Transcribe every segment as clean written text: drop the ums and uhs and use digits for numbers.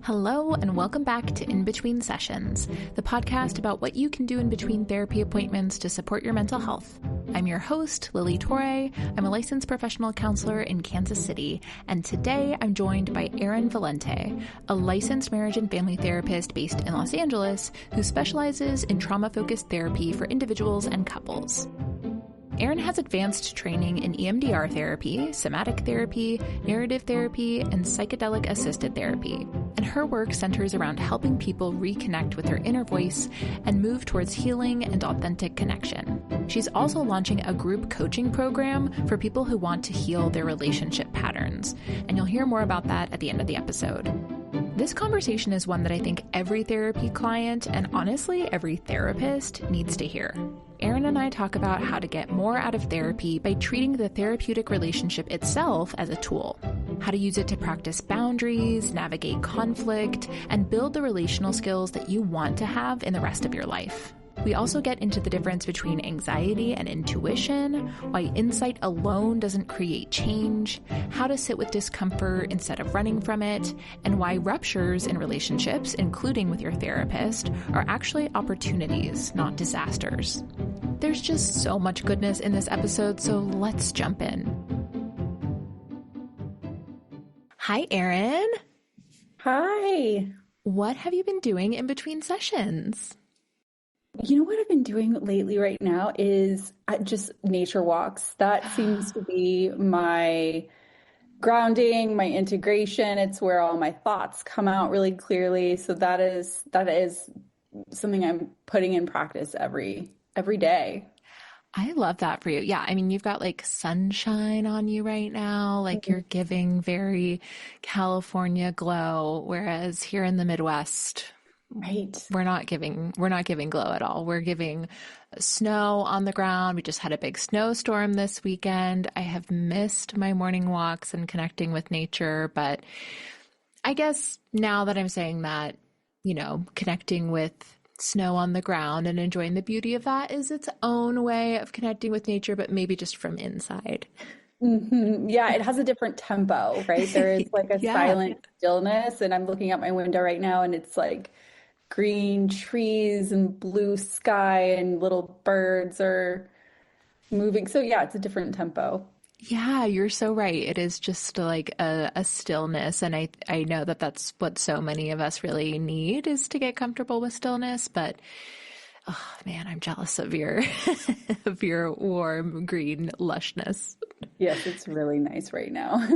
Hello, and welcome back to In Between Sessions, the podcast about what you can do in between therapy appointments to support your mental health. I'm your host, Lili. I'm a licensed professional counselor in Kansas City, and today I'm joined by Erin Valente, a licensed marriage and family therapist based in Los Angeles who specializes in trauma-focused therapy for individuals and couples. Erin has advanced training in EMDR therapy, somatic therapy, narrative therapy, and psychedelic-assisted therapy, and her work centers around helping people reconnect with their inner voice and move towards healing and authentic connection. She's also launching a group coaching program for people who want to heal their relationship patterns, and you'll hear more about that at the end of the episode. This conversation is one that I think every therapy client, and honestly every therapist, needs to hear. Erin and I talk about how to get more out of therapy by treating the therapeutic relationship itself as a tool, how to use it to practice boundaries, navigate conflict, and build the relational skills that you want to have in the rest of your life. We also get into the difference between anxiety and intuition, why insight alone doesn't create change, how to sit with discomfort instead of running from it, and why ruptures in relationships, including with your therapist, are actually opportunities, not disasters. There's just so much goodness in this episode, so let's jump in. Hi, Erin. Hi. What have you been doing in between sessions? You know what I've been doing lately right now is just nature walks. That seems to be my grounding, my integration. It's where all my thoughts come out really clearly. So that is something I'm putting in practice every day. I love that for you. Yeah, I mean, you've got like sunshine on you right now, like you're giving very California glow, whereas here in the Midwest, right, we're not giving glow at all. We're giving snow on the ground. We just had a big snowstorm this weekend. I have missed my morning walks and connecting with nature, but I guess now that I'm saying that, connecting with snow on the ground and enjoying the beauty of that is its own way of connecting with nature, but maybe just from inside. Mm-hmm. Yeah, it has a different tempo, right? There is like a silent stillness, and I'm looking out my window right now and it's like green trees and blue sky and little birds are moving. So yeah, it's a different tempo. Yeah, you're so right. It is just like a stillness. And I know that that's what so many of us really need, is to get comfortable with stillness. But oh man, I'm jealous of your of your warm green lushness. Yes, it's really nice right now.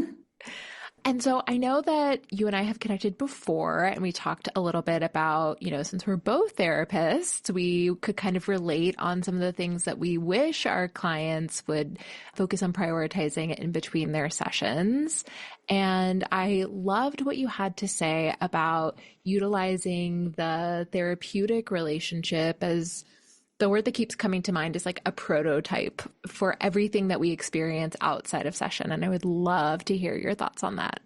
And so I know that you and I have connected before, and we talked a little bit about, since we're both therapists, we could kind of relate on some of the things that we wish our clients would focus on prioritizing in between their sessions. And I loved what you had to say about utilizing the therapeutic relationship as the word that keeps coming to mind is like a prototype for everything that we experience outside of session. And I would love to hear your thoughts on that.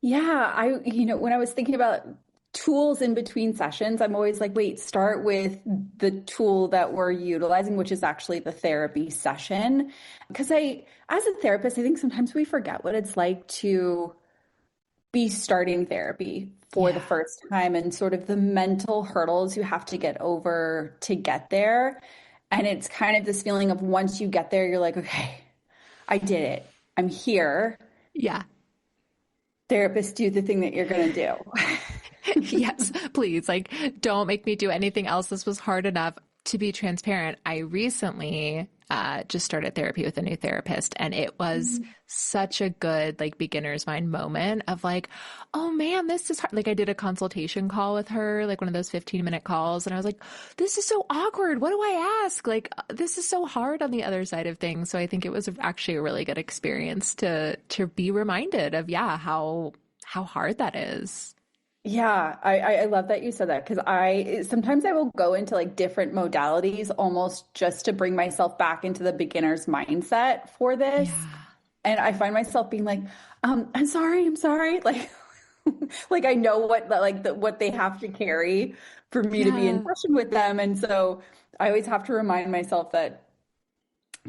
Yeah, when I was thinking about tools in between sessions, I'm always like, wait, start with the tool that we're utilizing, which is actually the therapy session. Because as a therapist, I think sometimes we forget what it's like to be starting therapy for the first time and sort of the mental hurdles you have to get over to get there. And it's kind of this feeling of once you get there, you're like, okay, I did it. I'm here. Yeah. Therapist, do the thing that you're going to do. Yes, please. Like, don't make me do anything else. This was hard enough. To be transparent, I recently just started therapy with a new therapist, and it was such a good like beginner's mind moment of like, oh man, this is hard. Like I did a consultation call with her, like one of those 15-minute calls, and I was like, this is so awkward. What do I ask? Like this is so hard on the other side of things. So I think it was actually a really good experience to be reminded of how hard that is. Yeah, I love that you said that, because sometimes I will go into like different modalities almost just to bring myself back into the beginner's mindset for this. Yeah. And I find myself being like, I'm sorry. Like, like I know what they have to carry for me to be in session with them. And so I always have to remind myself that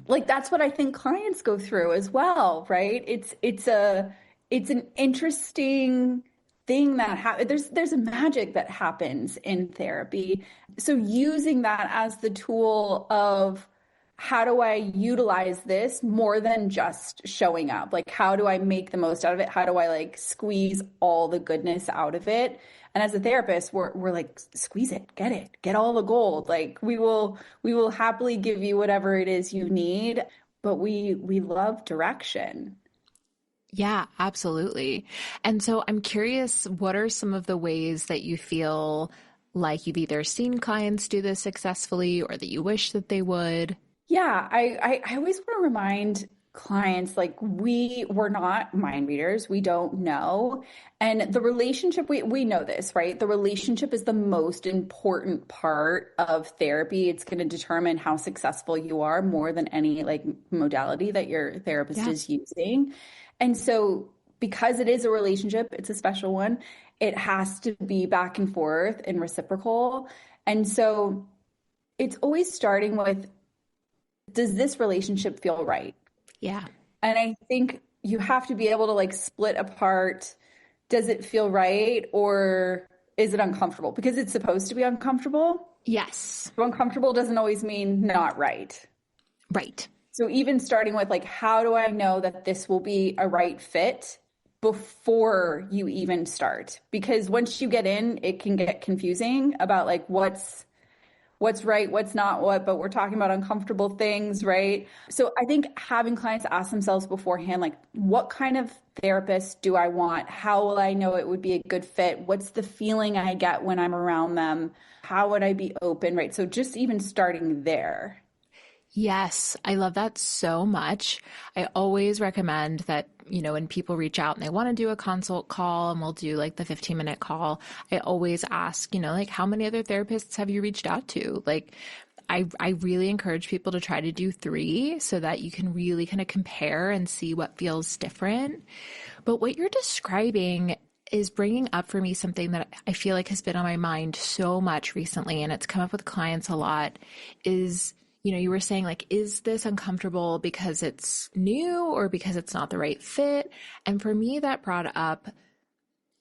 like, that's what I think clients go through as well, right? It's an interesting thing that there's a magic that happens in therapy. So using that as the tool of how do I utilize this more than just showing up? Like, how do I make the most out of it? How do I like squeeze all the goodness out of it? And as a therapist, we're like, squeeze it, get all the gold. Like we will happily give you whatever it is you need, but we love direction. Yeah, absolutely. And so I'm curious, what are some of the ways that you feel like you've either seen clients do this successfully or that you wish that they would? Yeah, I always want to remind clients like we're not mind readers. We don't know. And the relationship, we know this, right? The relationship is the most important part of therapy. It's going to determine how successful you are more than any like modality that your therapist is using. And so because it is a relationship, it's a special one, it has to be back and forth and reciprocal. And so it's always starting with, does this relationship feel right? Yeah. And I think you have to be able to like split apart, does it feel right or is it uncomfortable? Because it's supposed to be uncomfortable. Yes. So uncomfortable doesn't always mean not right. Right. So even starting with like, how do I know that this will be a right fit before you even start? Because once you get in, it can get confusing about like what's right, what's not what, but we're talking about uncomfortable things, right? So I think having clients ask themselves beforehand, like, what kind of therapist do I want? How will I know it would be a good fit? What's the feeling I get when I'm around them? How would I be open, right? So just even starting there. Yes, I love that so much. I always recommend that, when people reach out and they want to do a consult call and we'll do like the 15-minute call, I always ask, like, how many other therapists have you reached out to? Like, I really encourage people to try to do 3 so that you can really kind of compare and see what feels different. But what you're describing is bringing up for me something that I feel like has been on my mind so much recently, and it's come up with clients a lot, is you were saying like, is this uncomfortable because it's new or because it's not the right fit? And for me, that brought up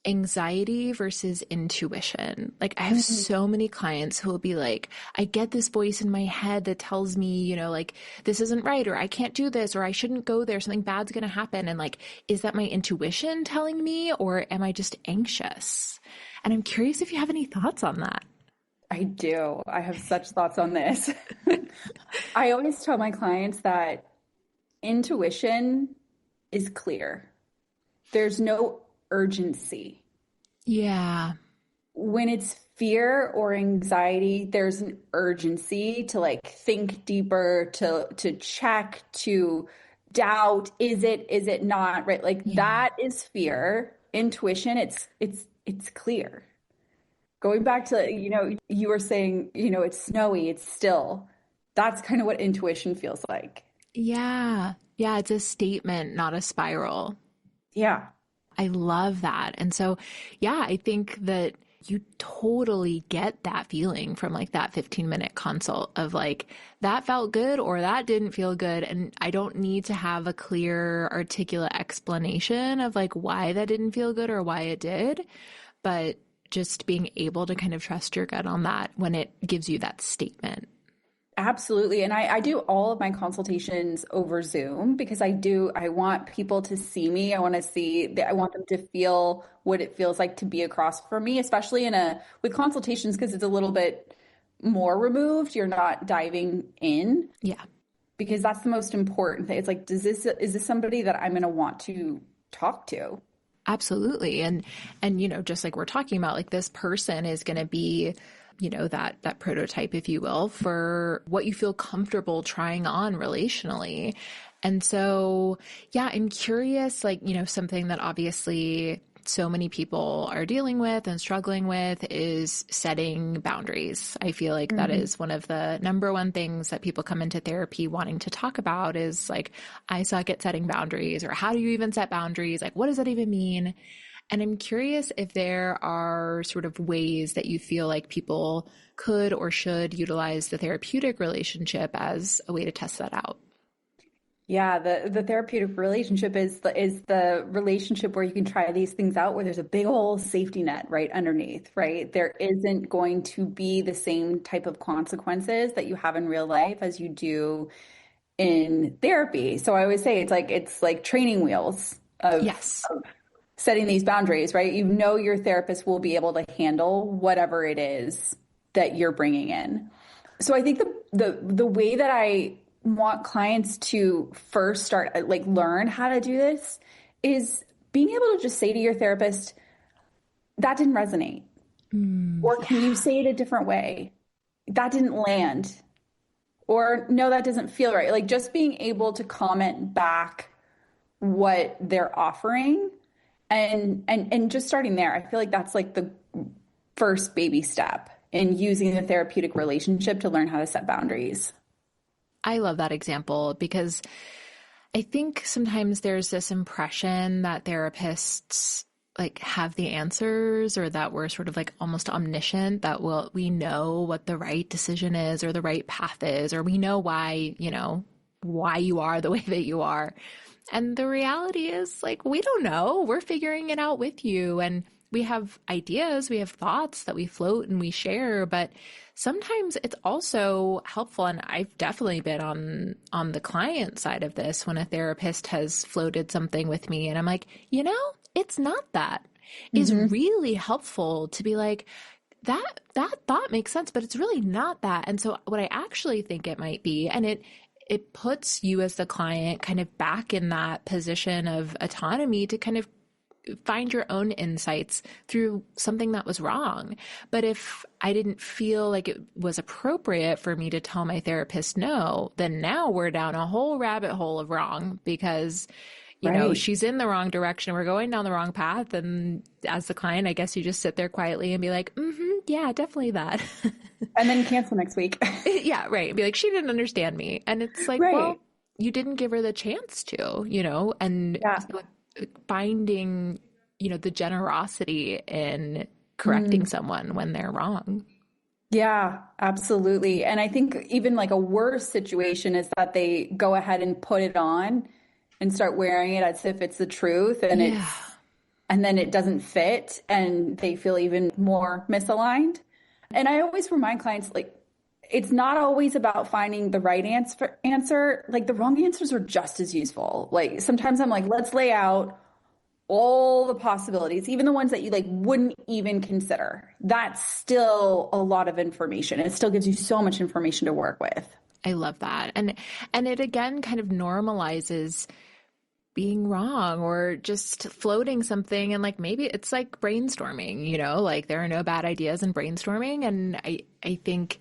anxiety versus intuition. Like I have so many clients who will be like, I get this voice in my head that tells me, like this isn't right, or I can't do this, or I shouldn't go there. Something bad's going to happen. And like, is that my intuition telling me, or am I just anxious? And I'm curious if you have any thoughts on that. I do. I have such thoughts on this. I always tell my clients that intuition is clear. There's no urgency. Yeah. When it's fear or anxiety, there's an urgency to like think deeper, to check, to doubt, is it not, right? Like that is fear. Intuition, it's clear. Going back to, you were saying, it's snowy, it's still. That's kind of what intuition feels like. Yeah. Yeah. It's a statement, not a spiral. Yeah. I love that. And so, yeah, I think that you totally get that feeling from like that 15-minute consult of like, that felt good or that didn't feel good. And I don't need to have a clear, articulate explanation of like why that didn't feel good or why it did. But just being able to kind of trust your gut on that when it gives you that statement. Absolutely. And I do all of my consultations over Zoom because I want people to see me. I want them to feel what it feels like to be across from me, especially with consultations, because it's a little bit more removed. You're not diving in. Yeah. Because that's the most important thing. It's like, is this somebody that I'm going to want to talk to? Absolutely. And, just like we're talking about, like this person is going to be, that prototype, if you will, for what you feel comfortable trying on relationally. And so, yeah, I'm curious, like, something that obviously so many people are dealing with and struggling with is setting boundaries. I feel like that is one of the number one things that people come into therapy wanting to talk about is like, I suck at setting boundaries, or how do you even set boundaries? Like, what does that even mean? And I'm curious if there are sort of ways that you feel like people could or should utilize the therapeutic relationship as a way to test that out. Yeah, the therapeutic relationship is the relationship where you can try these things out, where there's a big old safety net right underneath, right? There isn't going to be the same type of consequences that you have in real life as you do in therapy. So I always say it's like training wheels Yes. of setting these boundaries, right? You know your therapist will be able to handle whatever it is that you're bringing in. So I think the way that I want clients to first start like learn how to do this is being able to just say to your therapist, that didn't resonate. Or Yeah. can you say it a different way? That didn't land. Or no, that doesn't feel right. Like just being able to comment back what they're offering and just starting there. I feel like that's like the first baby step in using the therapeutic relationship to learn how to set boundaries. I love that example because I think sometimes there's this impression that therapists like have the answers or that we're sort of like almost omniscient, that we know what the right decision is or the right path is, or we know why, why you are the way that you are. And the reality is like, we don't know. We're figuring it out with you. And we have ideas, we have thoughts that we float and we share, but sometimes it's also helpful. And I've definitely been on the client side of this when a therapist has floated something with me and I'm like, it's not that. Is Mm-hmm. really helpful to be like, that thought makes sense, but it's really not that. And so what I actually think it might be, and it puts you as the client kind of back in that position of autonomy to kind of find your own insights through something that was wrong. But if I didn't feel like it was appropriate for me to tell my therapist no, then now we're down a whole rabbit hole of wrong because Right. she's in the wrong direction. We're going down the wrong path. And as the client, I guess you just sit there quietly and be like, yeah, definitely that. And then cancel next week. Yeah, right. Be like, she didn't understand me. And it's like, Right. well, you didn't give her the chance to, and Yeah. so finding, the generosity in correcting Mm. someone when they're wrong. Yeah, absolutely. And I think even like a worse situation is that they go ahead and put it on and start wearing it as if it's the truth Yeah. and then it doesn't fit and they feel even more misaligned. And I always remind clients like it's not always about finding the right answer. Like the wrong answers are just as useful. Like sometimes I'm like, let's lay out all the possibilities, even the ones that you like wouldn't even consider. That's still a lot of information. It still gives you so much information to work with. I love that. And it again kind of normalizes being wrong or just floating something, and like maybe it's like brainstorming, like there are no bad ideas in brainstorming. And I think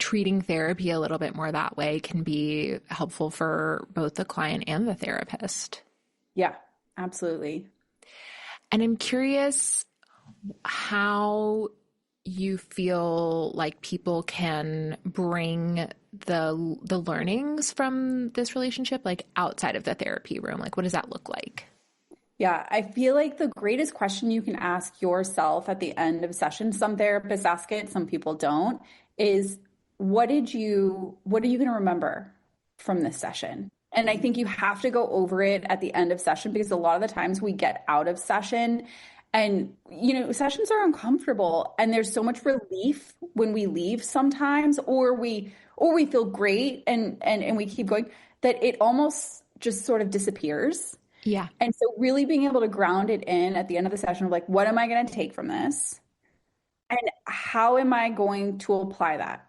treating therapy a little bit more that way can be helpful for both the client and the therapist. Yeah, absolutely. And I'm curious how you feel like people can bring the learnings from this relationship like outside of the therapy room. Like, what does that look like? Yeah, I feel like the greatest question you can ask yourself at the end of a session, some therapists ask it, some people don't, is what are you going to remember from this session? And I think you have to go over it at the end of session because a lot of the times we get out of session and, sessions are uncomfortable and there's so much relief when we leave sometimes, or we feel great and we keep going that it almost just sort of disappears. Yeah. And so really being able to ground it in at the end of the session of like, what am I going to take from this? And how am I going to apply that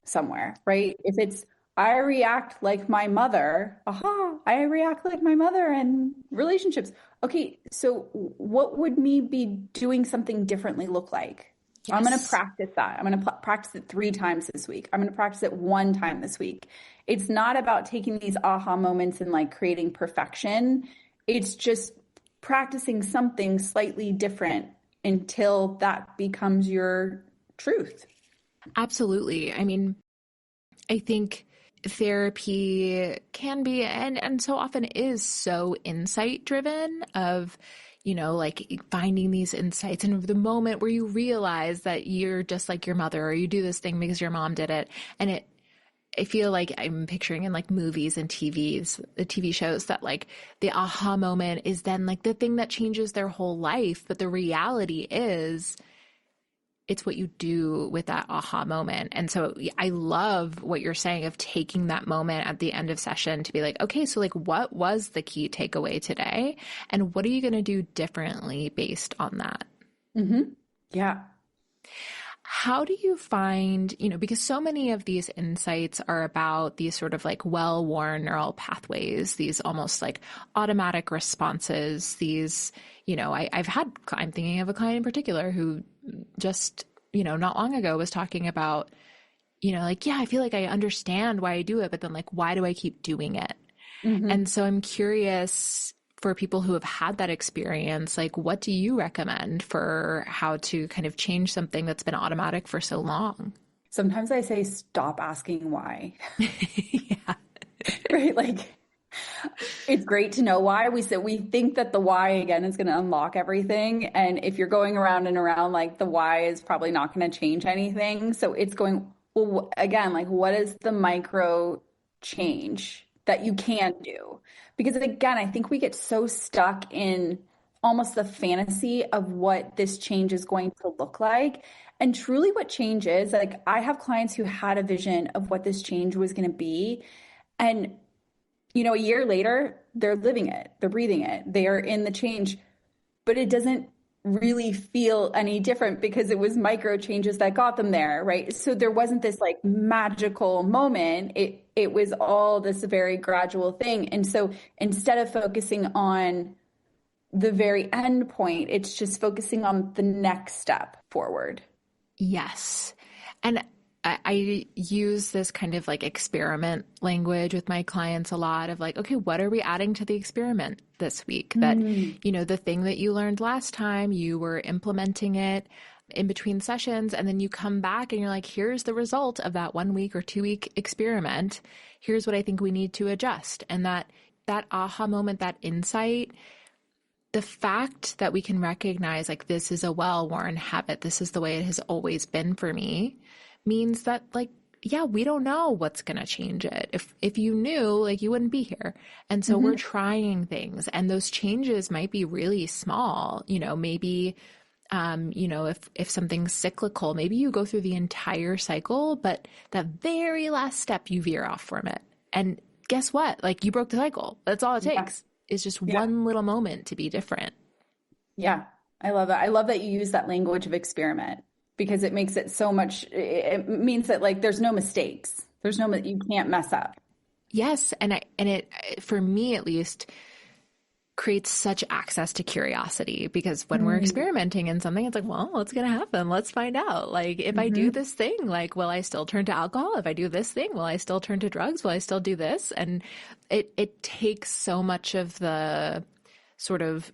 somewhere, right? If it's, I react like my mother, I react like my mother in relationships. Okay, so what would me be doing something differently look like? I'm going to Yes. practice that. I'm going to practice it 3 times this week. I'm going to practice it 1 time this week. It's not about taking these aha moments and like creating perfection. It's just practicing something slightly different until that becomes your truth. Absolutely. I mean, I think therapy can be and so often is so insight driven of like finding these insights and the moment where you realize that you're just like your mother or you do this thing because your mom did it, and I feel like I'm picturing in like movies and the TV shows that like the aha moment is then like the thing that changes their whole life. But the reality is it's what you do with that aha moment. And so I love what you're saying of taking that moment at the end of session to be like, okay, so like what was the key takeaway today? And what are you going to do differently based on that? Mm-hmm. Yeah. How do you find, because so many of these insights are about these sort of like well-worn neural pathways, these almost like automatic responses, these, I'm thinking of a client in particular who just, not long ago was talking about, like, yeah, I feel like I understand why I do it, but then like, why do I keep doing it? Mm-hmm. And so I'm curious for people who have had that experience, like what do you recommend for how to kind of change something that's been automatic for so long? Sometimes I say, stop asking why. Yeah. Right? Like, it's great to know why. We think that the why again is going to unlock everything. And if you're going around and around, like the why is probably not going to change anything. So it's going, well, again, like what is the micro change that you can do? Because again, I think we get so stuck in almost the fantasy of what this change is going to look like. And truly what change is, like I have clients who had a vision of what this change was going to be. And a year later, they're living it, they're breathing it, they are in the change, but it doesn't really feel any different because it was micro changes that got them there, right? So there wasn't this like magical moment. It was all this very gradual thing. And so instead of focusing on the very end point, it's just focusing on the next step forward. Yes. And I use this kind of like experiment language with my clients a lot of like, okay, what are we adding to the experiment this week? That, the thing that you learned last time, you were implementing it in between sessions, and then you come back and you're like, here's the result of that 1 week or 2 week experiment. Here's what I think we need to adjust. And that aha moment, that insight, the fact that we can recognize like this is a well-worn habit, this is the way it has always been for me, means that like, yeah, we don't know what's going to change it. If you knew, like you wouldn't be here. And so we're trying things, and those changes might be really small, maybe, if something's cyclical, maybe you go through the entire cycle, but that very last step you veer off from it. And guess what? Like you broke the cycle. That's all it takes. It's just one little moment to be different. Yeah. I love it. I love that you use that language of experiment, because it makes it so much, it means that like there's no mistakes. You can't mess up. Yes. And it, for me at least, creates such access to curiosity, because when we're experimenting in something, it's like, well, what's going to happen? Let's find out. Like if I do this thing, like, will I still turn to alcohol? If I do this thing, will I still turn to drugs? Will I still do this? And it takes so much of the sort of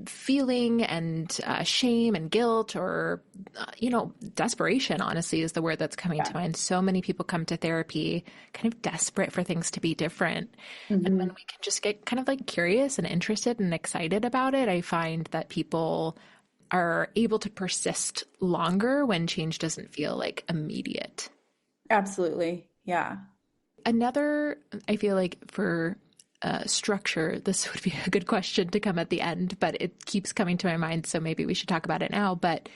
feeling and shame and guilt, or, desperation, honestly, is the word that's coming to mind. So many people come to therapy kind of desperate for things to be different. And when we can just get kind of like curious and interested and excited about it, I find that people are able to persist longer when change doesn't feel like immediate. Absolutely. Yeah. Another, I feel like for structure, this would be a good question to come at the end, but it keeps coming to my mind, so maybe we should talk about it now. But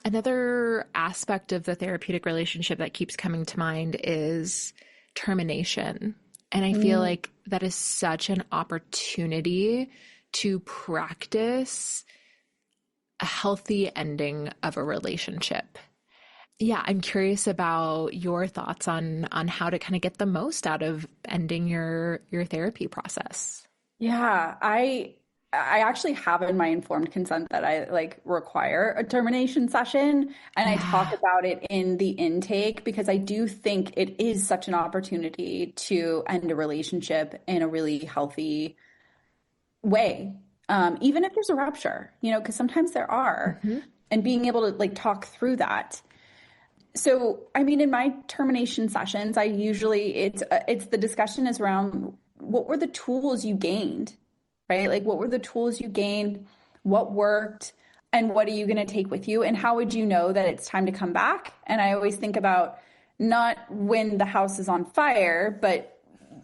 another aspect of the therapeutic relationship that keeps coming to mind is termination. And I feel like that is such an opportunity to practice a healthy ending of a relationship. Yeah, I'm curious about your thoughts on how to kind of get the most out of ending your therapy process. Yeah, I actually have in my informed consent that I like require a termination session, and I talk about it in the intake, because I do think it is such an opportunity to end a relationship in a really healthy way. Even if there's a rupture, because sometimes there are, and being able to like talk through that. So, I mean, in my termination sessions, I usually, it's the discussion is around what were the tools you gained, right? Like what were the tools you gained, what worked, and what are you going to take with you? And how would you know that it's time to come back? And I always think about not when the house is on fire, but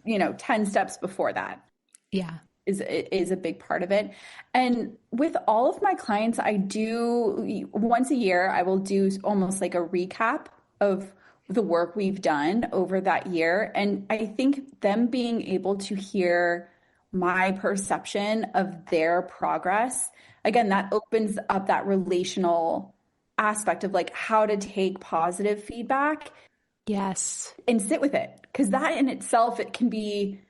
10 steps before that Yeah. is a big part of it. And with all of my clients, I do once a year, I will do almost like a recap of the work we've done over that year. And I think them being able to hear my perception of their progress, again, that opens up that relational aspect of like how to take positive feedback. Yes. And sit with it. Because that in itself, it can be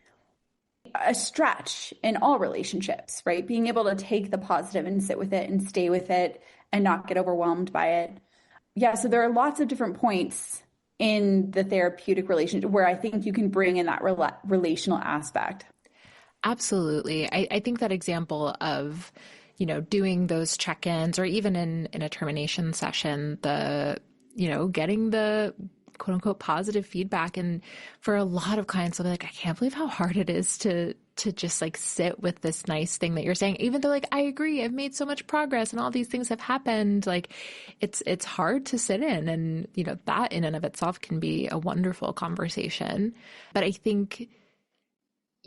a stretch in all relationships, right? Being able to take the positive and sit with it and stay with it and not get overwhelmed by it. Yeah, so there are lots of different points in the therapeutic relationship where I think you can bring in that relational aspect. Absolutely. I think that example of, doing those check-ins or even in a termination session, getting the quote unquote positive feedback. And for a lot of clients, they'll be like, I can't believe how hard it is to just like sit with this nice thing that you're saying, even though like, I agree, I've made so much progress and all these things have happened. Like it's hard to sit in, and, that in and of itself can be a wonderful conversation. But I think,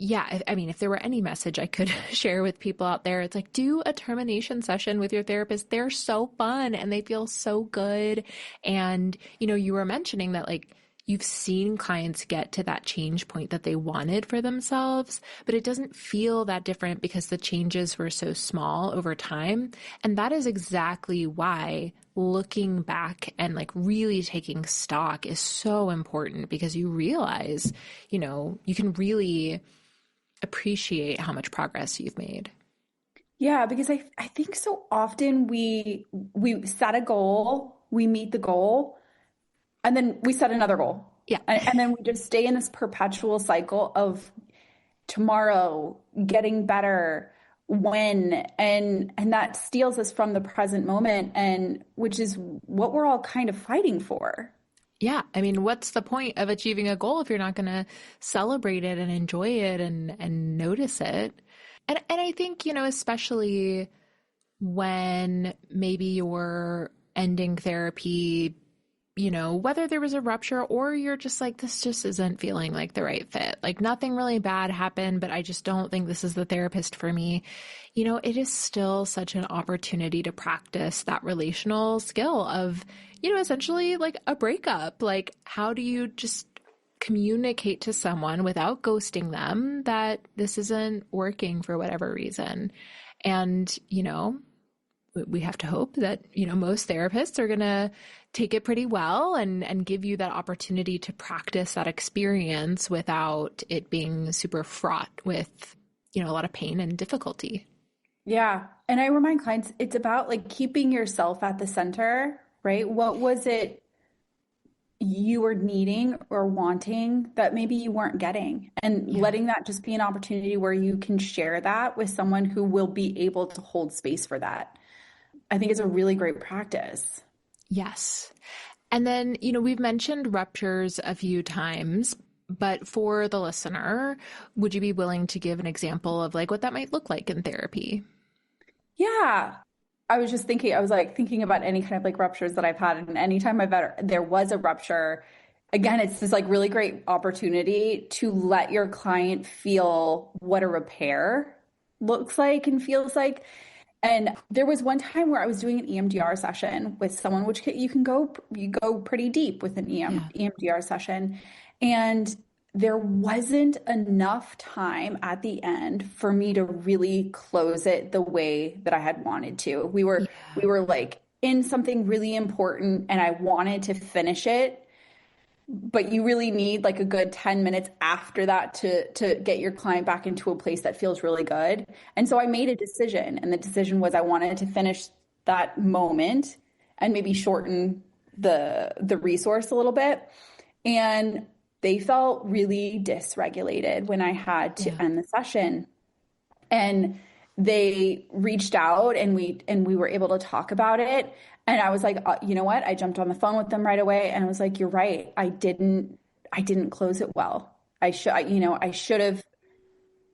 yeah, I mean, if there were any message I could share with people out there, it's like, do a termination session with your therapist. They're so fun and they feel so good. And, you were mentioning that like you've seen clients get to that change point that they wanted for themselves, but it doesn't feel that different because the changes were so small over time. And that is exactly why looking back and like really taking stock is so important, because you realize, you can really appreciate how much progress you've made. Yeah, because I think so often we set a goal, we meet the goal, and then we set another goal. Yeah. And then we just stay in this perpetual cycle of tomorrow, getting better, when, and that steals us from the present moment, and which is what we're all kind of fighting for. Yeah. I mean, what's the point of achieving a goal if you're not going to celebrate it and enjoy it and notice it? And I think, especially when maybe you're ending therapy, whether there was a rupture or you're just like, this just isn't feeling like the right fit. Like nothing really bad happened, but I just don't think this is the therapist for me. It is still such an opportunity to practice that relational skill of, essentially like a breakup. Like, how do you just communicate to someone without ghosting them that this isn't working for whatever reason? And, we have to hope that, most therapists are going to take it pretty well and give you that opportunity to practice that experience without it being super fraught with, a lot of pain and difficulty. Yeah. And I remind clients, it's about like keeping yourself at the center, right? What was it you were needing or wanting that maybe you weren't getting, and letting that just be an opportunity where you can share that with someone who will be able to hold space for that. I think it's a really great practice. Yes. And then, we've mentioned ruptures a few times, but for the listener, would you be willing to give an example of like what that might look like in therapy? Yeah. I was just thinking, I was like thinking about any kind of like ruptures that I've had. And anytime there was a rupture, again, it's this like really great opportunity to let your client feel what a repair looks like and feels like. And there was one time where I was doing an EMDR session with someone, which you go pretty deep with an EMDR session. And there wasn't enough time at the end for me to really close it the way that I had wanted to. We were like in something really important and I wanted to finish it, but you really need like a good 10 minutes after that to get your client back into a place that feels really good. And so I made a decision, and the decision was I wanted to finish that moment and maybe shorten the resource a little bit. And they felt really dysregulated when I had to end the session. And they reached out and we were able to talk about it. And I was like, you know what? I jumped on the phone with them right away and I was like, you're right. I didn't close it well. I should have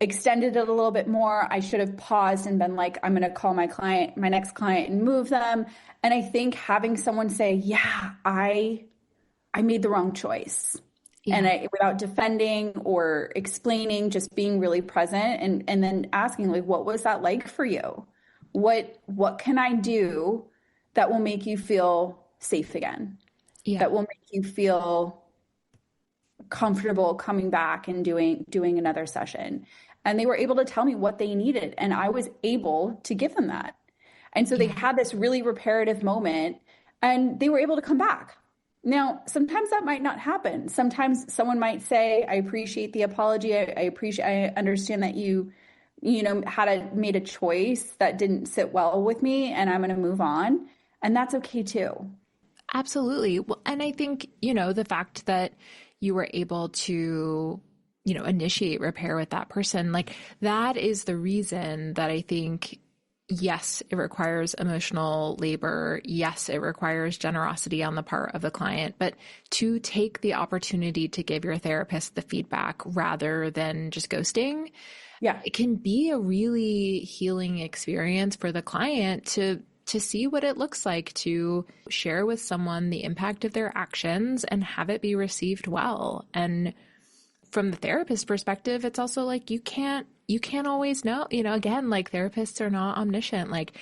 extended it a little bit more. I should have paused and been like, I'm going to call my next client and move them. And I think having someone say, yeah, I I made the wrong choice. Yeah. And without defending or explaining, just being really present and then asking, like, what was that like for you? What can I do that will make you feel safe again? Yeah. That will make you feel comfortable coming back and doing another session. And they were able to tell me what they needed, and I was able to give them that. And so they had this really reparative moment, and they were able to come back. Now, sometimes that might not happen. Sometimes someone might say, I appreciate the apology. I understand that you made a choice that didn't sit well with me, and I'm going to move on. And that's okay too. Absolutely. Well, and I think, the fact that you were able to, initiate repair with that person, like that is the reason that I think, yes, it requires emotional labor. Yes, it requires generosity on the part of the client, but to take the opportunity to give your therapist the feedback rather than just ghosting, it can be a really healing experience for the client to see what it looks like to share with someone the impact of their actions and have it be received well. And from the therapist perspective, it's also like you can't always know, again, like therapists are not omniscient. Like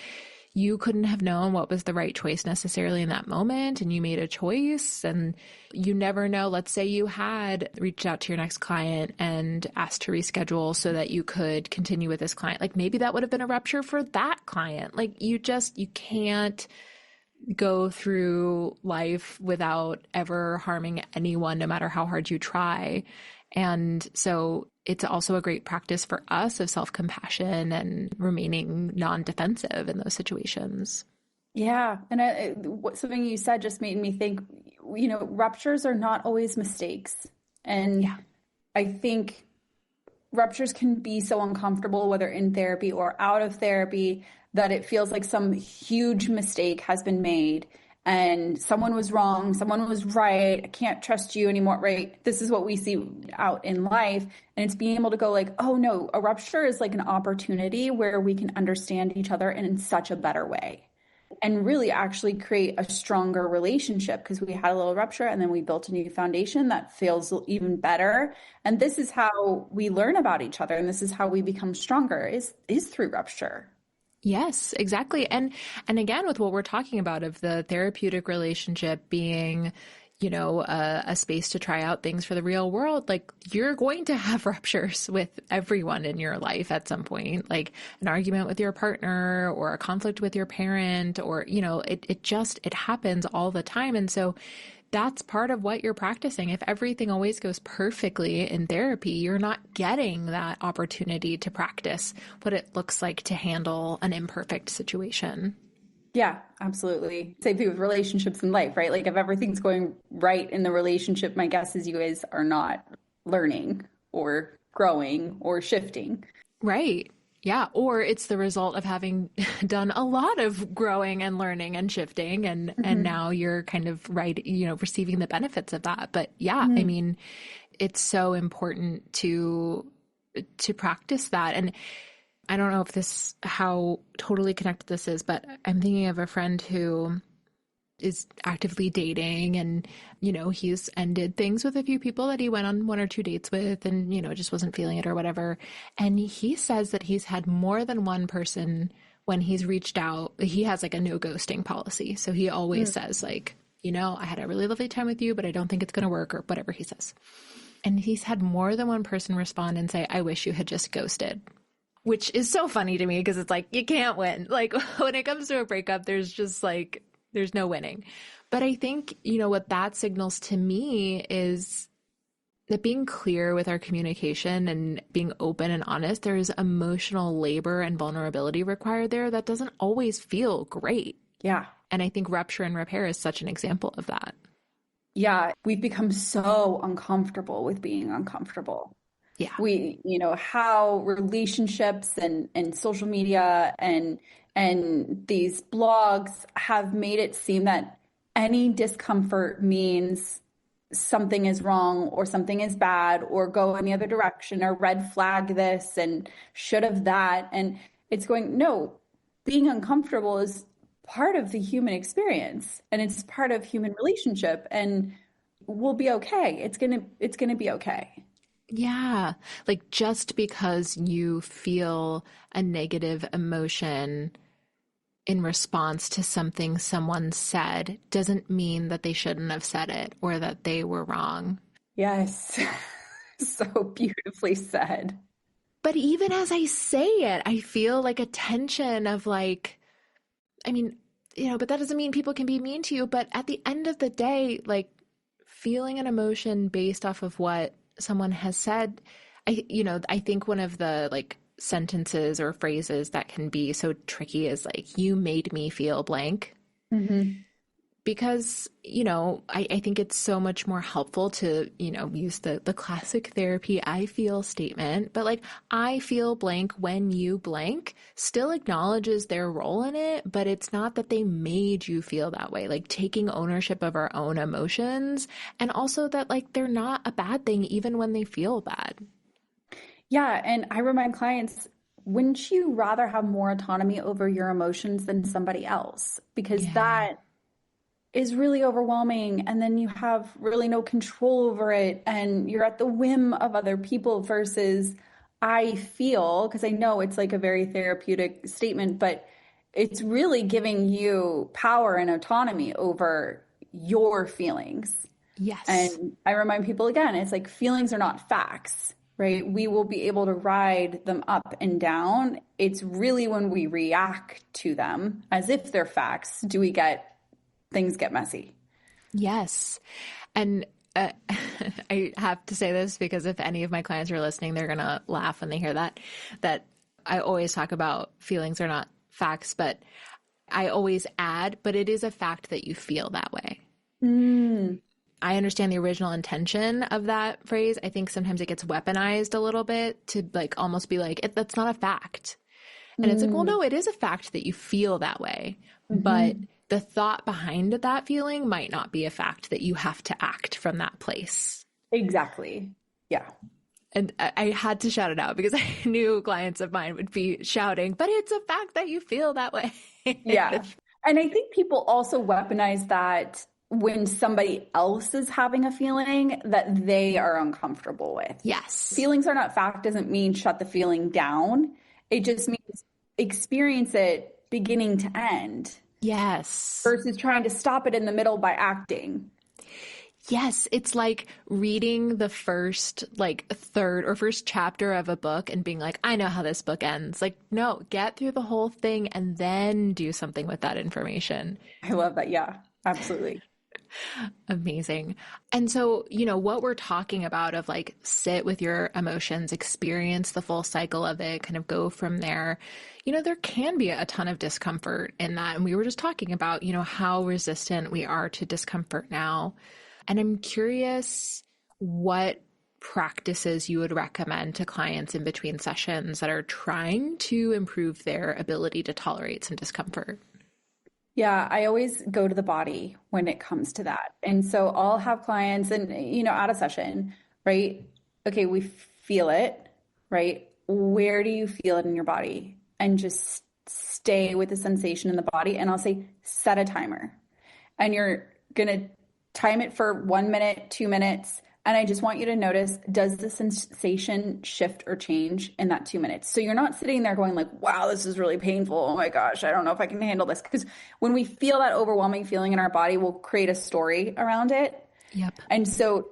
you couldn't have known what was the right choice necessarily in that moment, and you made a choice, and you never know. Let's say you had reached out to your next client and asked to reschedule so that you could continue with this client. Like maybe that would have been a rupture for that client. Like you can't go through life without ever harming anyone, no matter how hard you try. And so it's also a great practice for us of self-compassion and remaining non-defensive in those situations. Yeah. And something you said just made me think, ruptures are not always mistakes. And I think ruptures can be so uncomfortable, whether in therapy or out of therapy, that it feels like some huge mistake has been made. And someone was wrong, someone was right, I can't trust you anymore, right? This is what we see out in life. And it's being able to go like, oh no, a rupture is like an opportunity where we can understand each other in such a better way and really actually create a stronger relationship, because we had a little rupture and then we built a new foundation that feels even better. And this is how we learn about each other. And this is how we become stronger is through rupture. Yes, exactly. And again, with what we're talking about of the therapeutic relationship being, a space to try out things for the real world, like you're going to have ruptures with everyone in your life at some point, like an argument with your partner or a conflict with your parent, or, it happens all the time. And so that's part of what you're practicing. If everything always goes perfectly in therapy, you're not getting that opportunity to practice what it looks like to handle an imperfect situation. Yeah, absolutely. Same thing with relationships in life, right? Like if everything's going right in the relationship, my guess is you guys are not learning or growing or shifting. Right. Yeah. Or it's the result of having done a lot of growing and learning and shifting. And now you're kind of receiving the benefits of that. But yeah, I mean, it's so important to practice that. And I don't know if how totally connected this is, but I'm thinking of a friend who is actively dating and, he's ended things with a few people that he went on 1 or 2 dates with and, just wasn't feeling it or whatever. And he says that he's had more than one person when he's reached out. He has like a no ghosting policy. So he always says like, I had a really lovely time with you, but I don't think it's going to work, or whatever he says. And he's had more than one person respond and say, I wish you had just ghosted. Which is so funny to me because it's like, you can't win. Like when it comes to a breakup, there's no winning. But I think, what that signals to me is that being clear with our communication and being open and honest, there's emotional labor and vulnerability required there that doesn't always feel great. Yeah. And I think rupture and repair is such an example of that. Yeah. We've become so uncomfortable with being uncomfortable. Yeah. We, how relationships and social media and these blogs have made it seem that any discomfort means something is wrong or something is bad or go in the other direction or red flag this and should have that. And it's going, no, being uncomfortable is part of the human experience and it's part of human relationship. And we'll be okay. It's going to be okay. Yeah. Like just because you feel a negative emotion in response to something someone said doesn't mean that they shouldn't have said it or that they were wrong. Yes. So beautifully said. But even as I say it, I feel like a tension of like, I mean, but that doesn't mean people can be mean to you. But at the end of the day, like feeling an emotion based off of what someone has said, I think one of the like sentences or phrases that can be so tricky is like, you made me feel blank. Hmm. Because, I think it's so much more helpful to, use the classic therapy I feel statement, but like I feel blank when you blank still acknowledges their role in it, but it's not that they made you feel that way. Like taking ownership of our own emotions and also that like they're not a bad thing even when they feel bad. Yeah. And I remind clients, wouldn't you rather have more autonomy over your emotions than somebody else? Because Yeah. that is really overwhelming. And then you have really no control over it. And you're at the whim of other people versus I feel, because I know it's like a very therapeutic statement, but it's really giving you power and autonomy over your feelings. Yes. And I remind people again, it's like feelings are not facts, right? We will be able to ride them up and down. It's really when we react to them as if they're facts, do we get things get messy. Yes. And I have to say this because if any of my clients are listening, they're going to laugh when they hear that I always talk about feelings are not facts, but I always add, but it is a fact that you feel that way. Mm, I understand the original intention of that phrase. I think sometimes it gets weaponized a little bit to like almost be like, that's not a fact. And it's like, well, mm, no, it is a fact that you feel that way. But mhm. the thought behind that feeling might not be a fact that you have to act from that place. Exactly. Yeah. And I had to shout it out because I knew clients of mine would be shouting, but it's a fact that you feel that way. Yeah. And I think people also weaponize that when somebody else is having a feeling that they are uncomfortable with. Yes. Feelings are not fact doesn't mean shut the feeling down. It just means experience it beginning to end Yes. versus trying to stop it in the middle by acting. Yes, it's like reading the first, like, third or first chapter of a book and being like, I know how this book ends. Like, no, get through the whole thing and then do something with that information. I love that. Yeah, absolutely. Amazing. And so, what we're talking about of like sit with your emotions, experience the full cycle of it, kind of go from there. There can be a ton of discomfort in that. And we were just talking about, how resistant we are to discomfort now. And I'm curious what practices you would recommend to clients in between sessions that are trying to improve their ability to tolerate some discomfort. Yeah, I always go to the body when it comes to that. And so I'll have clients and, at a session, right? Okay, we feel it, right? Where do you feel it in your body? And just stay with the sensation in the body. And I'll say, set a timer. And you're going to time it for 1 minute, 2 minutes. And I just want you to notice, does the sensation shift or change in that 2 minutes? So you're not sitting there going like, wow, this is really painful. Oh my gosh, I don't know if I can handle this. Because when we feel that overwhelming feeling in our body, we'll create a story around it. Yep. And so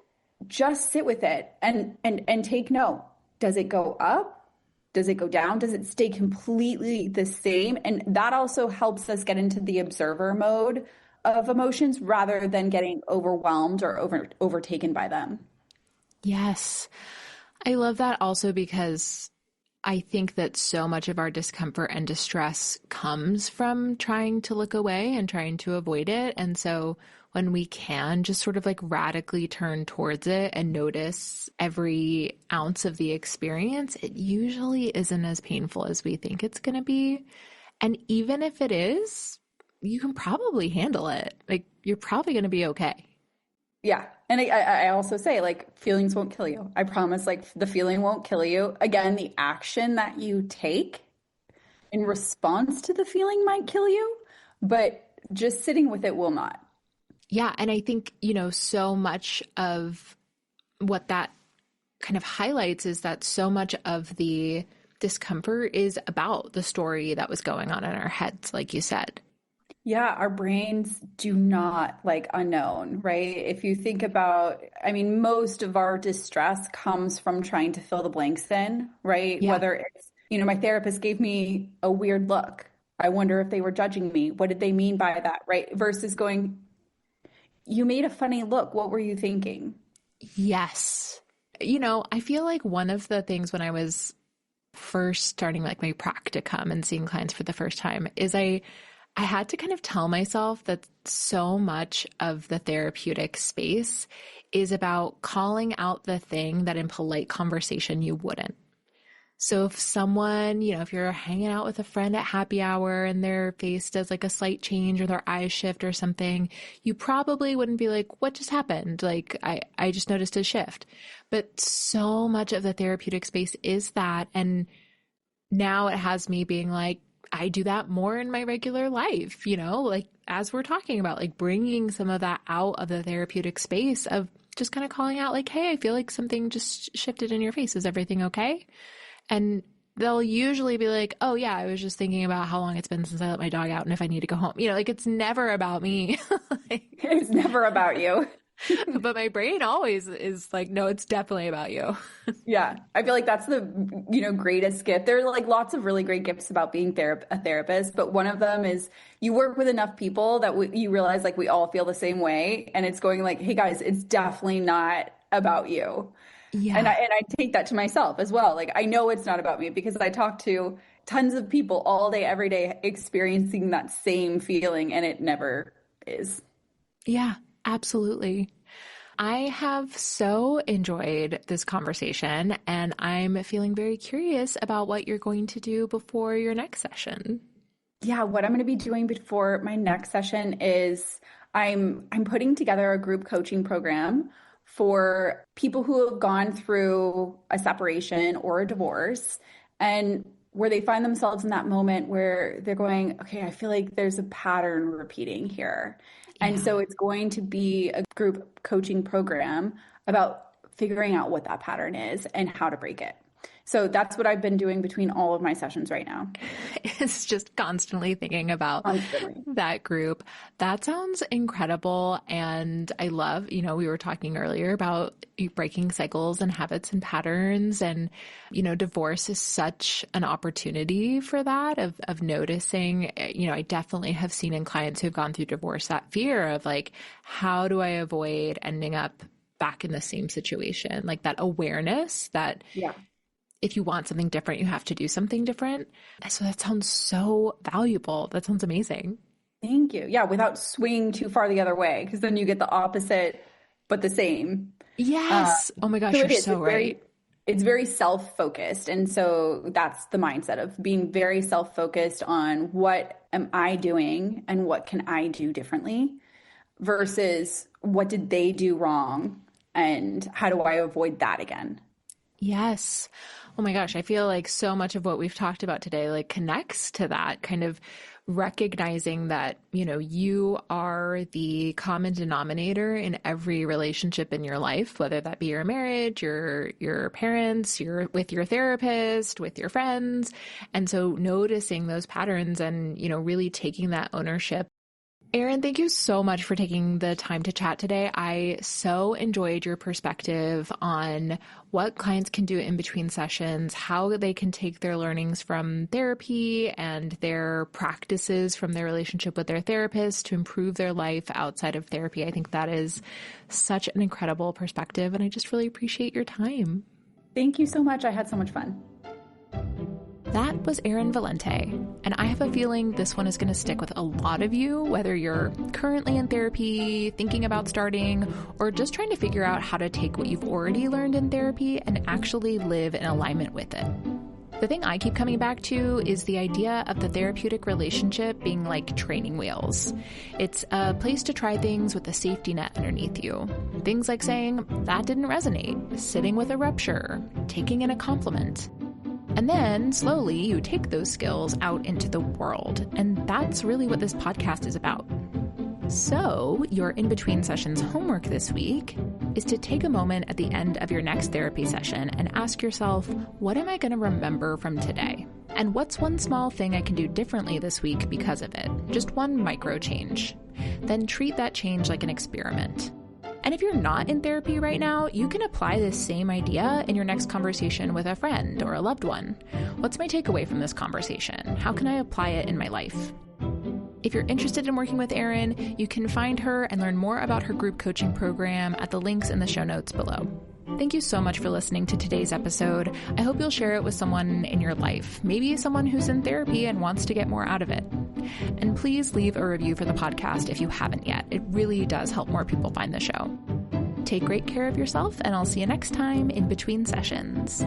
just sit with it and take note. Does it go up? Does it go down? Does it stay completely the same? And that also helps us get into the observer mode of emotions rather than getting overwhelmed or overtaken by them. Yes. I love that also because I think that so much of our discomfort and distress comes from trying to look away and trying to avoid it. And so when we can just sort of like radically turn towards it and notice every ounce of the experience, it usually isn't as painful as we think it's going to be. And even if it is, you can probably handle it. Like you're probably going to be okay. Yeah. And I also say, like, feelings won't kill you. I promise, like, the feeling won't kill you. Again, the action that you take in response to the feeling might kill you, but just sitting with it will not. Yeah. And I think, so much of what that kind of highlights is that so much of the discomfort is about the story that was going on in our heads, like you said. Yeah, our brains do not like unknown, right? If you think about, I mean, most of our distress comes from trying to fill the blanks in, right? Yeah. Whether it's, my therapist gave me a weird look. I wonder if they were judging me. What did they mean by that, right? Versus going, you made a funny look. What were you thinking? Yes. I feel like one of the things when I was first starting like my practicum and seeing clients for the first time is I had to kind of tell myself that so much of the therapeutic space is about calling out the thing that in polite conversation you wouldn't. So if someone, if you're hanging out with a friend at happy hour and their face does like a slight change or their eyes shift or something, you probably wouldn't be like, what just happened? Like, I just noticed a shift. But so much of the therapeutic space is that. And now it has me being like, I do that more in my regular life, like as we're talking about, like bringing some of that out of the therapeutic space of just kind of calling out like, hey, I feel like something just shifted in your face. Is everything okay? And they'll usually be like, oh yeah, I was just thinking about how long it's been since I let my dog out and if I need to go home. Like it's never about me. It's never about you. But my brain always is like, no, it's definitely about you. Yeah. I feel like that's the, greatest gift. There are like lots of really great gifts about being a therapist, but one of them is you work with enough people that you realize like we all feel the same way. And it's going like, hey guys, it's definitely not about you. Yeah. And I take that to myself as well. Like I know it's not about me because I talk to tons of people all day, every day experiencing that same feeling and it never is. Yeah, absolutely. I have so enjoyed this conversation and I'm feeling very curious about what you're going to do before your next session. Yeah, what I'm going to be doing before my next session is I'm putting together a group coaching program for people who have gone through a separation or a divorce and where they find themselves in that moment where they're going, okay, I feel like there's a pattern repeating here. And so it's going to be a group coaching program about figuring out what that pattern is and how to break it. So that's what I've been doing between all of my sessions right now. It's just constantly thinking about that group. That sounds incredible. And I love, we were talking earlier about breaking cycles and habits and patterns. And, divorce is such an opportunity for that of noticing, I definitely have seen in clients who've gone through divorce that fear of like, how do I avoid ending up back in the same situation? Like that awareness that if you want something different, you have to do something different. So that sounds so valuable. That sounds amazing. Thank you. Yeah, without swinging too far the other way, because then you get the opposite, but the same. Yes. Oh my gosh, you're so right. It's very self-focused. And so that's the mindset of being very self-focused on what am I doing and what can I do differently versus what did they do wrong and how do I avoid that again? Yes. Oh my gosh. I feel like so much of what we've talked about today, like connects to that kind of recognizing that, you are the common denominator in every relationship in your life, whether that be your marriage, your parents, with your therapist, with your friends. And so noticing those patterns and, really taking that ownership. Erin, thank you so much for taking the time to chat today. I so enjoyed your perspective on what clients can do in between sessions, how they can take their learnings from therapy and their practices from their relationship with their therapist to improve their life outside of therapy. I think that is such an incredible perspective, and I just really appreciate your time. Thank you so much. I had so much fun. That was Erin Valente, and I have a feeling this one is going to stick with a lot of you, whether you're currently in therapy, thinking about starting, or just trying to figure out how to take what you've already learned in therapy and actually live in alignment with it. The thing I keep coming back to is the idea of the therapeutic relationship being like training wheels. It's a place to try things with a safety net underneath you. Things like saying, that didn't resonate, sitting with a rupture, taking in a compliment. And then slowly you take those skills out into the world. And that's really what this podcast is about. So your in-between sessions homework this week is to take a moment at the end of your next therapy session and ask yourself, what am I going to remember from today? And what's one small thing I can do differently this week because of it? Just one micro change. Then treat that change like an experiment. And if you're not in therapy right now, you can apply this same idea in your next conversation with a friend or a loved one. What's my takeaway from this conversation? How can I apply it in my life? If you're interested in working with Erin, you can find her and learn more about her group coaching program at the links in the show notes below. Thank you so much for listening to today's episode. I hope you'll share it with someone in your life, maybe someone who's in therapy and wants to get more out of it. And please leave a review for the podcast if you haven't yet. It really does help more people find the show. Take great care of yourself, and I'll see you next time in between sessions.